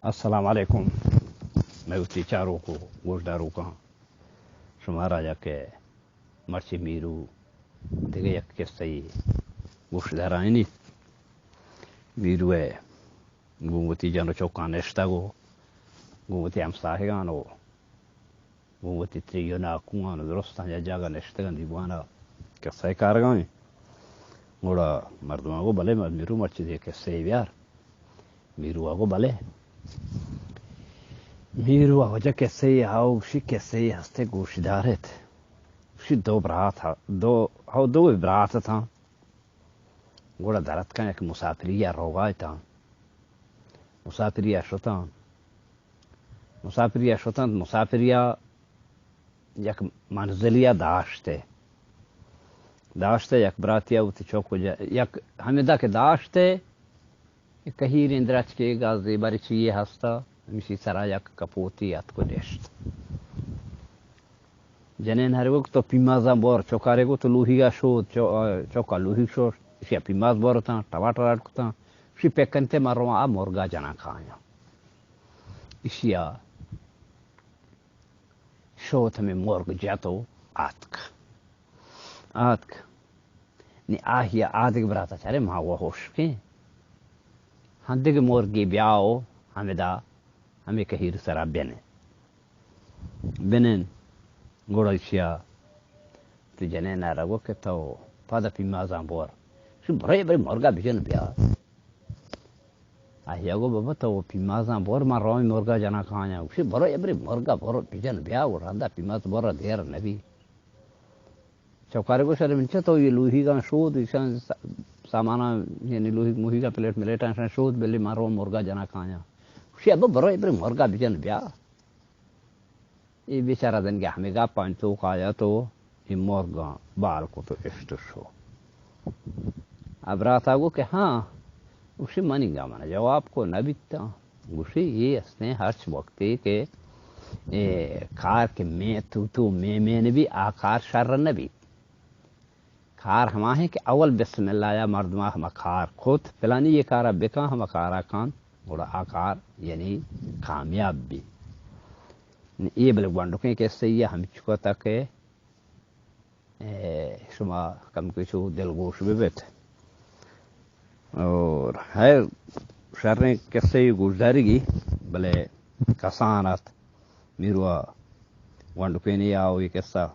السلام علیکم. میں اسی چاروں کو گوشداروں کا شما راجا کے مرچی میرو دیگه یک کسی گوشدارانی میرو ہے گومتی جانو چوکان نشتگو گومتی همسایگانو گومتی تریونا کوانو درستان یا جاگا نشتگان دیوانا کسی کارگانی گوڑا مردم آگو بله میرو مرچی دیگه کسی بیار میرو آگو بله میرو آگو جا کسی هاو شی کسی هسته گوشدارت شی دو برات تھا گوڑا درد کن یک مسافری روگای تھا مسافری شتان مسافری یک منزلیا داشته یک براتیا وتی چوکو یک همیدا که داشته کهیر اندرچ که گازی باری چیه هستا میشی سرا یک کپوتی ات کو نشت جنین هر وقت تو پیمازا بار چوکاره کو تو لوهیگا شد چوکا لوهی شد شی پیماز بارتا ٹماٹر اٹکتا شی پکنتے مروا مرغا جنا کھایا اشیا شوت میں مرغ جاتو آتک نی آهیا آدگ براتا چارے ما وہ ہوش کے ہندگ مرغی بیاو ہمیں کہیر سرا بنن گوڑا اشیا تو جنین رگو کہ تو پادا پیمازا بار شو برای مرغا بیجن بیا آهیا گو بابا تو پیمازا بار ما روی مرغا جنا کھایا شو برای مرغا بار بیجن بیا و رندا پیماز بار دیر نبی چوکارے کو شرم چھ تو یہ لوہی کا شود سامانا یعنی لوہی موہی کا پلیٹ میں لیٹا شود بلی مارو مرغا جنا کھایا شی اب برای مرغا بیجن بیا یہ بیچارہ دن گیا ہمیں گا پانچو کھایا تو یہ مرغا بال کو تو اشت شو اب رات آگو کہ ہاں اسی منی گا مانا جواب کو نہ بیتا اسی یہ اسنے ہرچ وقتی کہ کار کے میں تو میں نبی آکار شر نبی کار ہما ہے کہ اول بسم اللہ یا مردمہ ہما کار خود پلانی یہ کارا بکا ہما کارا کان گوڑا آکار یعنی کامیاب بھی یہ بلے گوانڈوکیں کہ سیئے ہم چکو تک شما کم کچھو دلگوش بھی بیت اور ہے شرنے کسی گوشداری گی بلے کسانت میروا گوانڈوکیں نہیں آؤ یہ قصہ